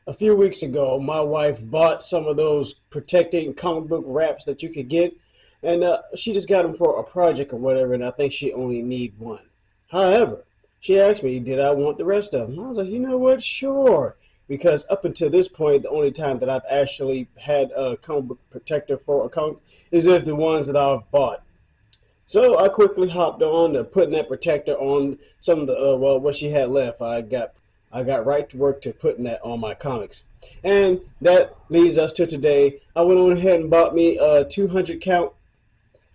A few weeks ago, my wife bought some of those protecting comic book wraps that you could get, and she just got them for a project or whatever, and I think she only need one. However, she asked me, did I want the rest of them? I was like, you know what, sure. Because up until this point, the only time that I've actually had a comic book protector for a comic is if the ones that I've bought. So I quickly hopped on to putting that protector on some of the well, what she had left. I got right to work to putting that on my comics, and that leads us to today. I went on ahead and bought me a 200 count.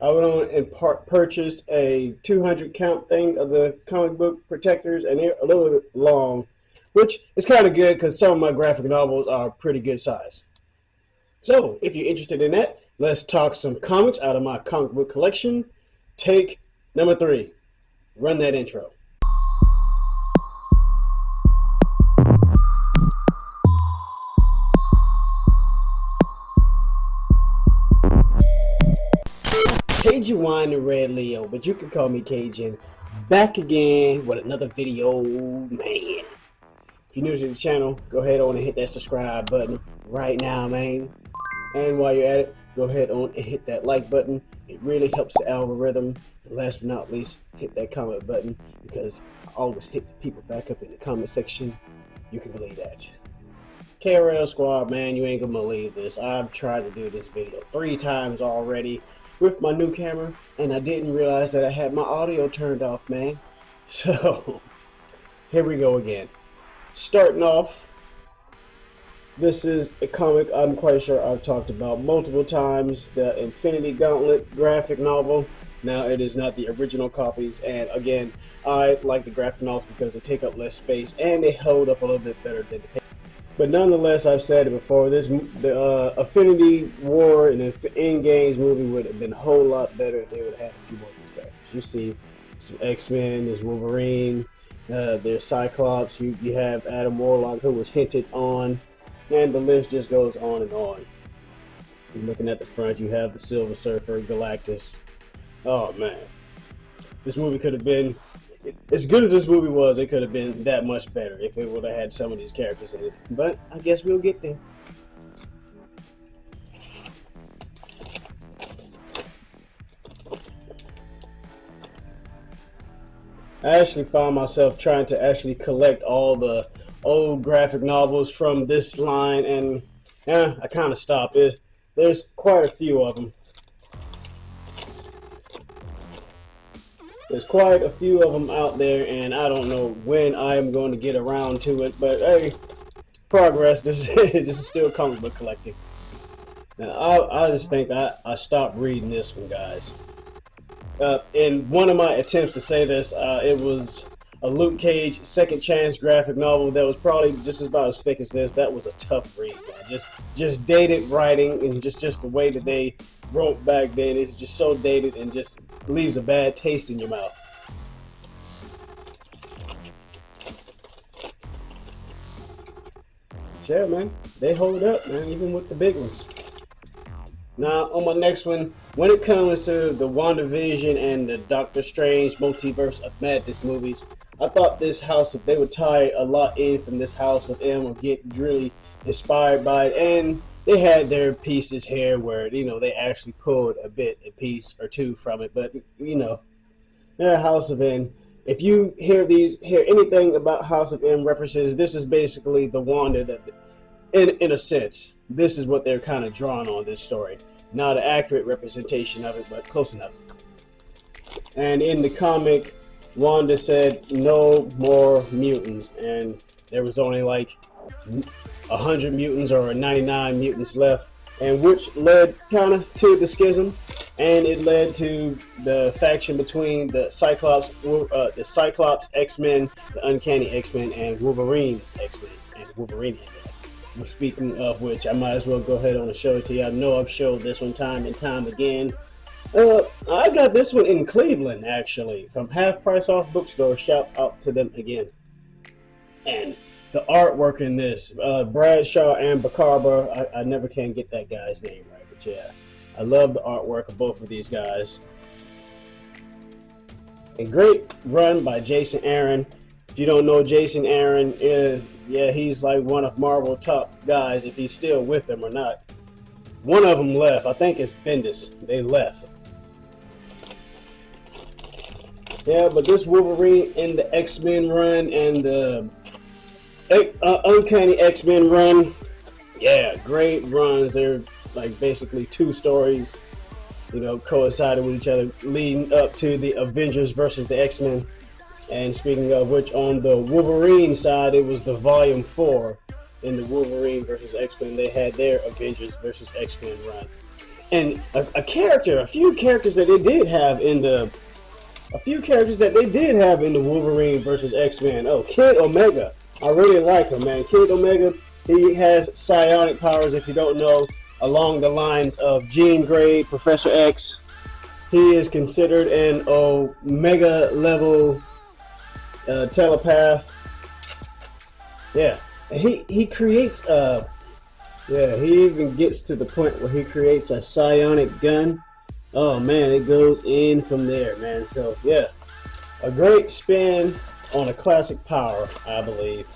I went on and purchased a 200 count thing of the comic book protectors, and they're a little bit long, which is kind of good because some of my graphic novels are pretty good size. So if you're interested in that, let's talk some comics out of my comic book collection. Take number 3. Run that intro. Cajun Wine and Red Leo, but you can call me Cajun. Back again with another video, man. If you're new to the channel, go ahead on and hit that subscribe button right now, man. And while you're at it, go ahead on and hit that like button. It really helps the algorithm. And last but not least, hit that comment button because I always hit the people back up in the comment section. You can believe that. KRL Squad, man, you ain't gonna believe this. I've tried to do this video 3 times already with my new camera, and I didn't realize that I had my audio turned off, man. So, here we go again. Starting off, this is a comic I'm quite sure I've talked about multiple times, the Infinity Gauntlet graphic novel. Now, it is not the original copies, and again, I like the graphic novels because they take up less space and they hold up a little bit better than the paper. But nonetheless, I've said it before, the Affinity War and the Endgames movie would have been a whole lot better if they would have had a few more of these characters. You see some X-Men, there's Wolverine, there's Cyclops, you have Adam Warlock, who was hinted on, and the list just goes on and on. You're looking at the front, you have the Silver Surfer, Galactus. Oh man, this movie could have been, as good as this movie was, it could have been that much better if it would have had some of these characters in it. But I guess we'll get there. I actually found myself trying to actually collect all the old graphic novels from this line, and I kind of stopped. There's quite a few of them. There's quite a few of them out there, and I don't know when I am going to get around to it, but hey, progress. This is still comic book collecting. Now, I just think I stopped reading this one, guys. In one of my attempts to say this, it was a Luke Cage Second Chance graphic novel that was probably just about as thick as this. That was a tough read, man. Just dated writing and just the way that they wrote back then. It's just so dated and just leaves a bad taste in your mouth. Yeah, man, they hold up, man, even with the big ones. Now, on my next one, when it comes to the WandaVision and the Doctor Strange Multiverse of Madness movies, I thought this house, if they would tie a lot in from this House of M or get really inspired by it, and they had their pieces here where, they actually pulled a piece or two from it, but, they're House of M. If you hear anything about House of M references, this is basically the Wanda that, in a sense, this is what they're kind of drawing on this story. Not an accurate representation of it, but close enough. And in the comic, Wanda said no more mutants, and there was only like 100 mutants or 99 mutants left, and which led kind of to the schism, and it led to the faction between the Cyclops X-Men, the Uncanny X-Men, and Wolverine's X-Men, and Wolverine. Well, speaking of which, I might as well go ahead on and show it to you. I know I've showed this one time and time again. I got this one in Cleveland, actually, from Half Price Off Bookstore. Shout out to them again. And the artwork in this, Bradshaw and Baccarba, I never can get that guy's name right, but yeah, I love the artwork of both of these guys. A great run by Jason Aaron. If you don't know Jason Aaron, Yeah, he's like one of Marvel top guys, if he's still with them or not. One of them left. I think it's Bendis. They left. Yeah, but this Wolverine in the X-Men run and the Uncanny X-Men run, yeah, great runs. They're like basically two stories, you know, coincided with each other, leading up to the Avengers versus the X-Men. And speaking of which, on the Wolverine side, it was the Volume 4 in the Wolverine versus X-Men. They had their Avengers versus X-Men run. And a few characters that they did have in the Wolverine versus X-Men. Oh, Kid Omega. I really like him, man. Kid Omega, he has psionic powers, if you don't know, along the lines of Jean Grey, Professor X. He is considered an Omega level telepath. Yeah, and he creates he even gets to the point where he creates a psionic gun. Oh man, it goes in from there, man. So yeah, a great spin on a classic power, I believe.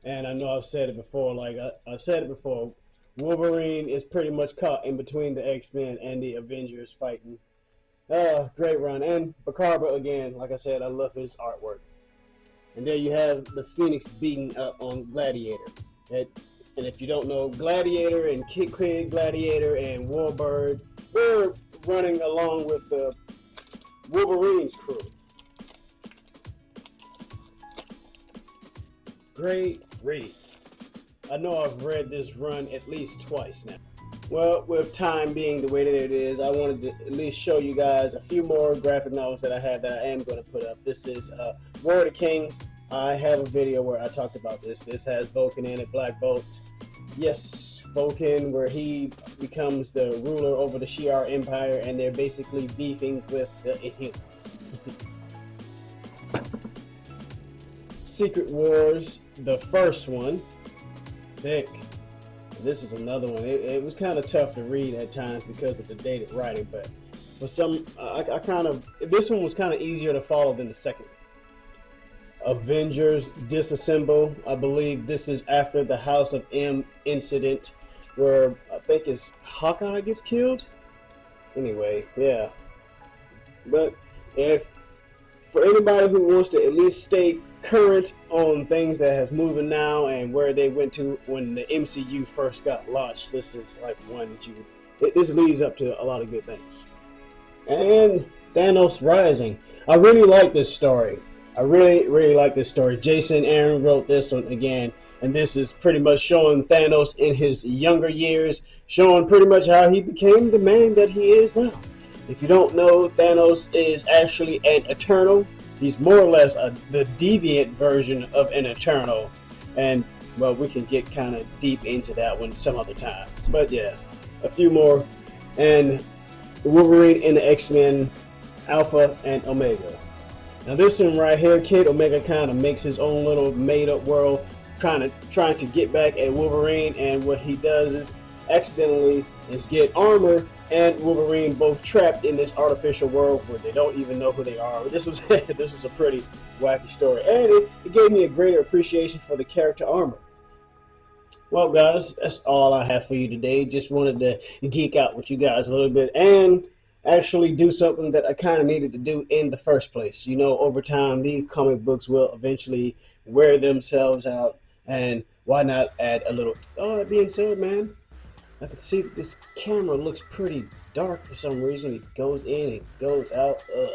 And I know I've said it before, like I've said it before, Wolverine is pretty much caught in between the X-Men and the Avengers fighting. Great run. And Baccarba, again, like I said, I love his artwork. And there you have the Phoenix beating up on Gladiator. And if you don't know, Gladiator and Kid Gladiator and Warbird, they're running along with the Wolverine's crew. Great read. I know I've read this run at least twice now. Well, with time being the way that it is, I wanted to at least show you guys a few more graphic novels that I have that I am going to put up. This is War of the Kings. I have a video where I talked about this. This has Vulcan in it, Black Bolt. Yes, Vulcan, where he becomes the ruler over the Shi'ar Empire, and they're basically beefing with the Inhumans. Secret Wars, the first one. Thick. This is another one. It was kind of tough to read at times because of the dated writing, but for some, this one was kind of easier to follow than the second. Avengers Disassemble. I believe this is after the House of M incident, where I think it's Hawkeye gets killed. Anyway, yeah. But if for anybody who wants to at least stay current on things that have moving now and where they went to when the MCU first got launched, this is like one that this leads up to a lot of good things. And Thanos Rising. I really like this story. I really like this story. Jason Aaron wrote this one again, and this is pretty much showing Thanos in his younger years, showing pretty much how he became the man that he is now. If you don't know, Thanos is actually an Eternal. He's more or less the deviant version of an Eternal. And, well, we can get kind of deep into that one some other time. But, yeah, a few more. And Wolverine and the X-Men, Alpha and Omega. Now, this one right here, Kid Omega kind of makes his own little made-up world, trying to get back at Wolverine. And what he does is accidentally get armor and Wolverine both trapped in this artificial world where they don't even know who they are. This was a pretty wacky story, and it gave me a greater appreciation for the character armor. Well, guys, that's all I have for you today. Just wanted to geek out with you guys a little bit and actually do something that I kind of needed to do in the first place. You know, over time, these comic books will eventually wear themselves out, and why not add a little... Oh, that being said, man, I can see that this camera looks pretty dark for some reason. It goes in, it goes out. Ugh.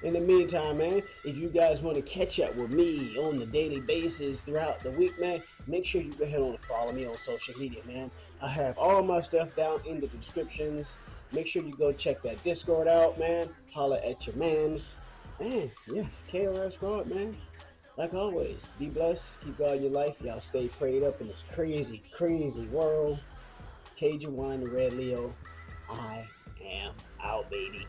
In the meantime, man, if you guys want to catch up with me on the daily basis throughout the week, man, make sure you go ahead and follow me on social media, man. I have all my stuff down in the descriptions. Make sure you go check that Discord out, man. Holla at your mans. Man, yeah, KRF Squad, man. Like always, be blessed. Keep God in your life. Y'all stay prayed up in this crazy, crazy world. Cajun Wine, the Red Leo. I am out, baby.